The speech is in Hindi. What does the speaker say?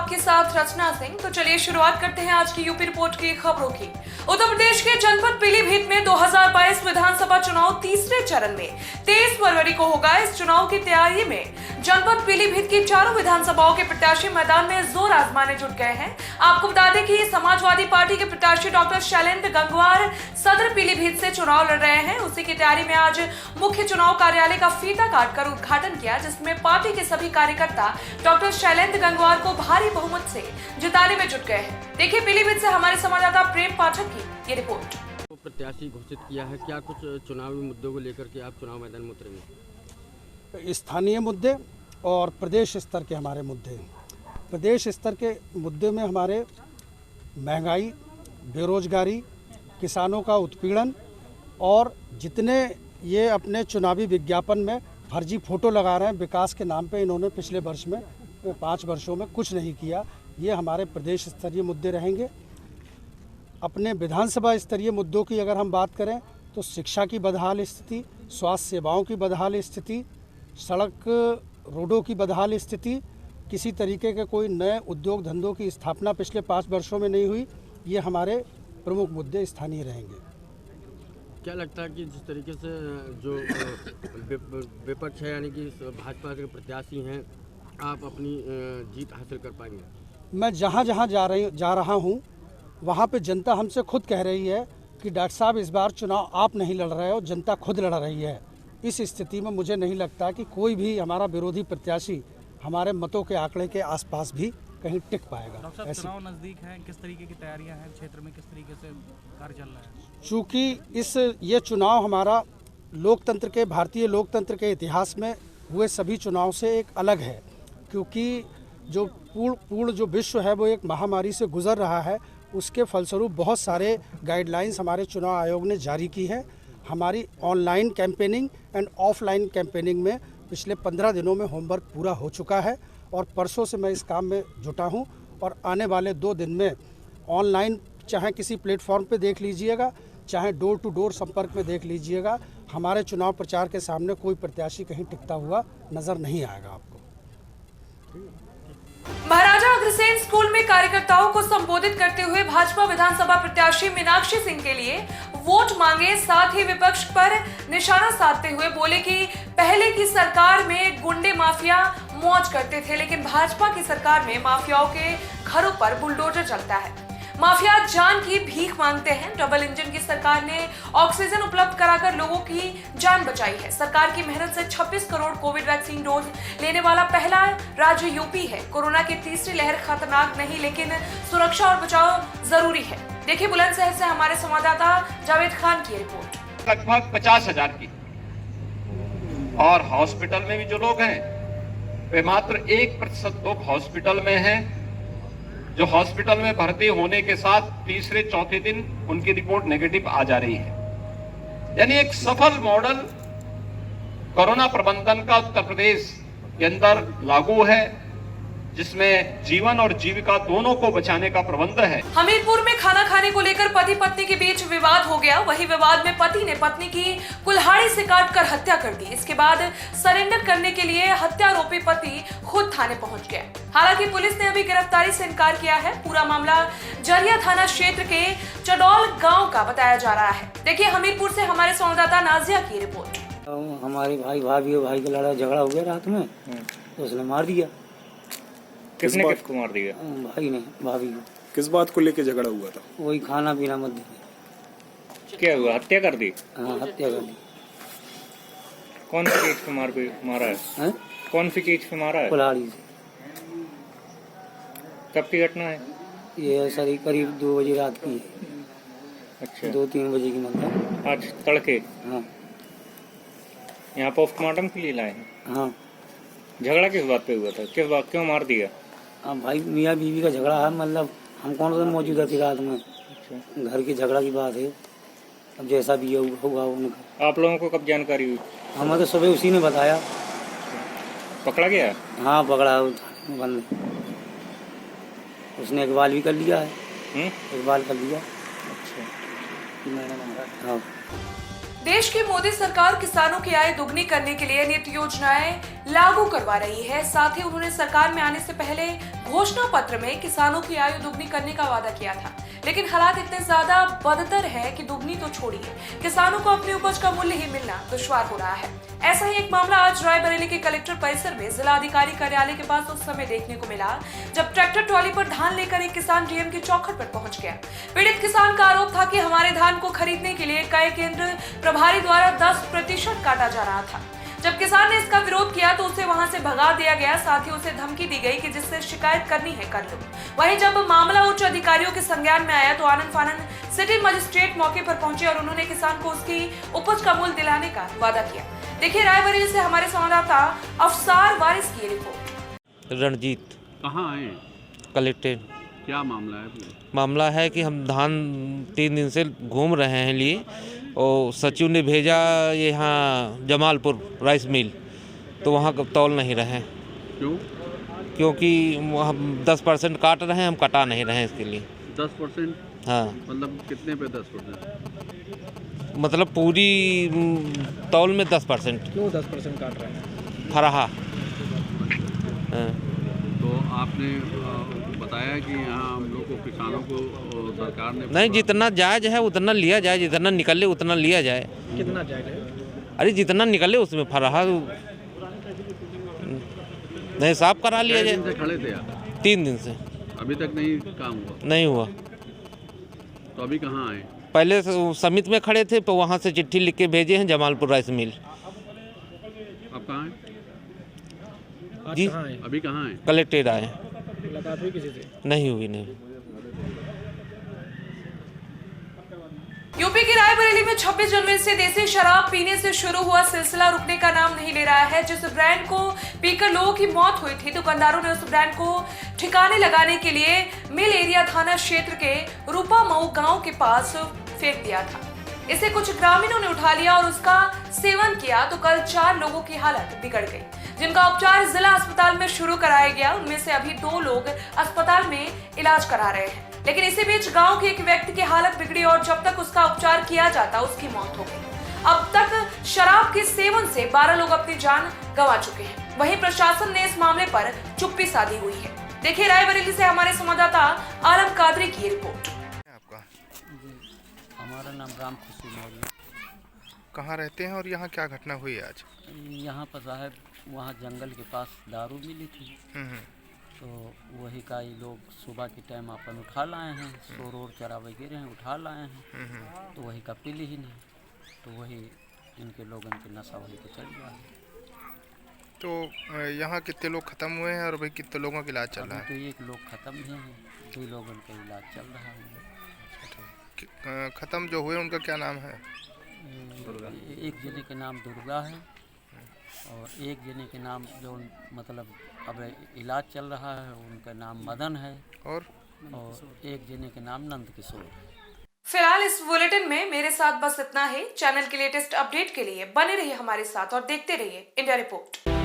आपके साथ रचना सिंह। तो चलिए शुरुआत करते हैं आज की यूपी रिपोर्ट की खबरों की। उत्तर प्रदेश के जनपद पीलीभीत में 2022 विधानसभा चुनाव तीसरे चरण में 23 फरवरी को होगा। इस चुनाव की तैयारी में जनपद पीलीभीत की चारों विधानसभाओं के प्रत्याशी मैदान में जोर आजमाने जुट गए हैं। आपको बता दें कि समाजवादी पार्टी के प्रत्याशी डॉक्टर शैलेंद्र गंगवार सदर पीलीभीत से चुनाव लड़ रहे हैं। उसी की तैयारी में आज मुख्य चुनाव कार्यालय का फीता काटकर उद्घाटन किया, जिसमें पार्टी के सभी कार्यकर्ता डॉक्टर शैलेंद्र गंगवार को भारी बहुमत से जिताने में जुट गए हैं। देखिए पीलीभीत से हमारे संवाददाता प्रेम पाठक की ये रिपोर्ट। प्रत्याशी घोषित किया है, क्या कुछ चुनावी मुद्दों को लेकर के आप चुनाव मैदान में उतरेंगे? स्थानीय मुद्दे और प्रदेश स्तर के हमारे मुद्दे। प्रदेश स्तर के मुद्दे में हमारे महंगाई, बेरोजगारी, किसानों का उत्पीड़न और जितने ये अपने चुनावी विज्ञापन में फर्जी फोटो लगा रहे हैं विकास के नाम पे, इन्होंने पिछले वर्ष में 5 वर्षों में कुछ नहीं किया, ये हमारे प्रदेश स्तरीय मुद्दे रहेंगे। अपने विधानसभा स्तरीय मुद्दों की अगर हम बात करें तो शिक्षा की बदहाल स्थिति, स्वास्थ्य सेवाओं की बदहाल स्थिति, सड़क रोडों की बदहाल स्थिति, किसी तरीके के कोई नए उद्योग धंधों की स्थापना पिछले 5 वर्षों में नहीं हुई, ये हमारे प्रमुख मुद्दे स्थानीय रहेंगे। क्या लगता है कि जिस तरीके से जो विपक्ष है यानी कि भाजपा के प्रत्याशी हैं, आप अपनी जीत हासिल कर पाएंगे? मैं जहाँ जहाँ जा रहा हूँ वहाँ पे जनता हमसे खुद कह रही है कि डॉक्टर साहब इस बार चुनाव आप नहीं लड़ रहे हो, जनता खुद लड़ रही है। इस स्थिति में मुझे नहीं लगता कि कोई भी हमारा विरोधी प्रत्याशी हमारे मतों के आंकड़े के आसपास भी कहीं टिक पाएगा। डॉक्टर साहब चुनाव नज़दीक है, किस तरीके की तैयारियां हैं क्षेत्र में, किस तरीके से कार्य चल रहा है? चूँकि ये चुनाव हमारा लोकतंत्र के, भारतीय लोकतंत्र के इतिहास में हुए सभी चुनाव से एक अलग है, क्योंकि जो पूर्ण जो विश्व है वो एक महामारी से गुजर रहा है। उसके फलस्वरूप बहुत सारे गाइडलाइंस हमारे चुनाव आयोग ने जारी की है। हमारी online campaigning and offline campaigning में पिछले 15 दिनों में होमवर्क पूरा हो चुका है और परसों से मैं इस काम में जुटा हूं और आने वाले 2 दिन में ऑनलाइन चाहे किसी प्लेटफॉर्म पे देख लीजिएगा, चाहे डोर टू डोर संपर्क में देख लीजिएगा, हमारे चुनाव प्रचार के सामने कोई प्रत्याशी कहीं टिकता हुआ नज़र नहीं आएगा आपको। महाराजा अग्रसेन स्कूल में कार्यकर्ताओं को संबोधित करते हुए भाजपा विधानसभा प्रत्याशी मीनाक्षी सिंह के लिए वोट मांगे, साथ ही विपक्ष पर निशाना साधते हुए बोले कि पहले की सरकार में गुंडे माफिया मौज करते थे, लेकिन भाजपा की सरकार में माफियाओं के घरों पर बुलडोजर चलता है। माफिया जान की भीख मांगते हैं। डबल इंजन की सरकार ने ऑक्सीजन उपलब्ध कराकर लोगों की जान बचाई है। सरकार की मेहनत से 26 करोड़ कोविड वैक्सीन डोज लेने वाला पहला राज्य यूपी है। कोरोना की तीसरी लहर खतरनाक नहीं, लेकिन सुरक्षा और बचाव जरूरी है। देखिए बुलंदशहर से हमारे संवाददाता जावेद खान की रिपोर्ट। लगभग 50,000 की, और हॉस्पिटल में भी जो लोग हैं वे मात्र 1% लोग हॉस्पिटल में हैं, जो हॉस्पिटल में भर्ती होने के साथ तीसरे चौथे दिन उनकी रिपोर्ट नेगेटिव आ जा रही है। यानी एक सफल मॉडल कोरोना प्रबंधन का उत्तर प्रदेश के अंदर लागू है, जिसमें जीवन और जीविका दोनों को बचाने का प्रबंध है। हमीरपुर में खाना खाने को लेकर पति पत्नी के बीच विवाद हो गया। वही विवाद में पति ने पत्नी की कुल्हाड़ी से काटकर हत्या कर दी। इसके बाद सरेंडर करने के लिए हत्यारोपी पति खुद थाने पहुंच गया। हालांकि पुलिस ने अभी गिरफ्तारी से इनकार किया है। पूरा मामला जरिया थाना क्षेत्र के चडौल गाँव का बताया जा रहा है। देखिए हमीरपुर से हमारे संवाददाता नाजिया की रिपोर्ट। हमारे भाई का लड़ा झगड़ा हो गया रात में, तो उसने मार दिया। किसने किसको मार दिया? भाई ने भाभी को। किस बात को लेके झगड़ा हुआ था? वही खाना पीना मत दे। क्या हुआ, हत्या कर दी? हाँ हत्या कर दी। कौन सी चीज पे मारा है? कौन सी चीज पे मारा है? कुल्हाड़ी से। कब की घटना है ये सर करीब 2 बजे रात की है। अच्छा, 2-3 बजे की मतलब आज तड़के। हाँ यहाँ पोस्टमार्टम के लिए लाए हैं। हाँ। झगड़ा किस बात पे हुआ था, किस बात, क्यों मार दिया? अब भाई मियाँ बीवी का झगड़ा है, मतलब हम कौन सा मौजूदा थी रात में। अच्छा, घर की झगड़ा की बात है। अब जैसा भी होगा उनका। आप लोगों को कब जानकारी हुई? हमें तो सुबह उसी ने बताया। पकड़ा गया? हाँ पकड़ा बंद, उसने इकबाल भी कर लिया है। इकबाल कर लिया। अच्छा, की मैडम हमारा। हाँ। देश की मोदी सरकार किसानों की आय दुगनी करने के लिए अनेक योजनाएं लागू करवा रही है। साथ ही उन्होंने सरकार में आने से पहले घोषणा पत्र में किसानों की आयु दुगनी करने का वादा किया था, लेकिन हालात इतने ज्यादा बदतर है कि दुगनी तो छोड़िए, किसानों को अपनी उपज का मूल्य ही मिलना दुश्वार हो रहा है। ऐसा ही एक मामला आज रायबरेली के कलेक्टर परिसर में जिला अधिकारी कार्यालय के पास उस समय देखने को मिला जब ट्रैक्टर ट्रॉली पर धान लेकर एक किसान डीएम की चौखट पर पहुंच गया। पीड़ित किसान का आरोप था कि हमारे धान को खरीदने के लिए क्रय केंद्र प्रभारी द्वारा 10% काटा जा रहा था। जब किसान ने इसका विरोध किया तो उसे वहां से भगा दिया गया, साथ ही उसे धमकी दी गई कि जिससे शिकायत करनी है कर लो। वहीं जब मामला उच्च अधिकारियों के संज्ञान में आया तो आनंद फानन सिटी मजिस्ट्रेट मौके पर पहुंचे और उन्होंने किसान को उसकी उपज का मूल्य दिलाने का वादा किया। देखिए रायबरेली से हमारे संवाददाता अफसार वारिस की रिपोर्ट। रणजीत कहाँ आए? कलेक्टेड। क्या मामला है? मामला है कि हम धान 3 दिन से घूम रहे हैं लिए और सचिव ने भेजा यहाँ जमालपुर राइस मिल, तो वहाँ तौल नहीं रहे। क्यों? क्योंकि हम 10% काट रहे हैं, हम कटा नहीं रहे इसके लिए। 10%? हाँ। मतलब कितने पे 10%? मतलब पूरी तौल में 10%। क्यों 10% काट रहे हैं? फराहा। हाँ। तो आपने बताया कि यहाँ हम लोग को किसानों को सरकार ने नहीं, जितना जायज है उतना लिया जाए, जितना निकले उतना लिया जाए। कितना जायज है? अरे जितना निकले उसमें फराहा नहीं साफ करा लिया जाए। से खड़े थे आप? 3 दिन से। अभी तक नहीं काम हुआ? नहीं हुआ। तो अभी कहाँ आए? पहले समित में खड़े थे, तो वहाँ से चिट्ठी लिख के भेजे हैं जमालपुर राइस मिल। अब कहाँ हैं? जी अभी कहाँ हैं? कलेक्टेड आए। मुलाकात हुई किसी से? नहीं हुई। नहीं। यूपी की रायबरेली में 26 जनवरी से देसी शराब पीने से शुरू हुआ सिलसिला रुकने का नाम नहीं ले रहा है। जिस ब्रांड को पीकर लोगों की मौत हुई थी, दुकानदारों ने उस ब्रांड को ठिकाने लगाने के लिए मिल एरिया थाना क्षेत्र के रूपा मऊ गांव के पास फेंक दिया था। इसे कुछ ग्रामीणों ने उठा लिया और उसका सेवन किया तो कल 4 लोगों की हालत बिगड़ गई, जिनका उपचार जिला अस्पताल में शुरू कराया गया। उनमें से अभी 2 लोग अस्पताल में इलाज करा रहे हैं, लेकिन इसी बीच गांव के एक व्यक्ति की हालत बिगड़ी और जब तक उसका उपचार किया जाता उसकी मौत हो गई। अब तक शराब के सेवन से 12 लोग अपनी जान गंवा चुके हैं। वहीं प्रशासन ने इस मामले पर चुप्पी साधी हुई है। देखिए रायबरेली से हमारे संवाददाता आलम कादरी की रिपोर्ट। आपका? हमारा नाम राम खुशी मौर्य। कहाँ रहते हैं और यहाँ क्या घटना हुई आज? यहाँ पर साहब वहाँ जंगल के पास दारू मिली थी, तो वही का ये लोग सुबह के टाइम अपन उठा लाए हैं, शोर और चरा वगैरह हैं उठा लाए हैं, तो वही का पीली ही नहीं, तो वही इनके लोगों के नशा वही के चल गया है। तो यहाँ कितने लोग ख़त्म हुए हैं और भाई कितने लोगों का इलाज चल रहा है? तो 1 लोग ख़त्म भी हैं, 2 लोगों का इलाज चल रहा है। ख़त्म जो हुए उनका क्या नाम है? एक जने के नाम दुर्गा है और एक जने के नाम जो मतलब अब इलाज चल रहा है उनका नाम मदन है और एक जने के नाम नंद किशोर है। फिलहाल इस बुलेटिन में मेरे साथ बस इतना ही। चैनल के लेटेस्ट अपडेट के लिए बने रहिए हमारे साथ और देखते रहिए इंडिया रिपोर्ट।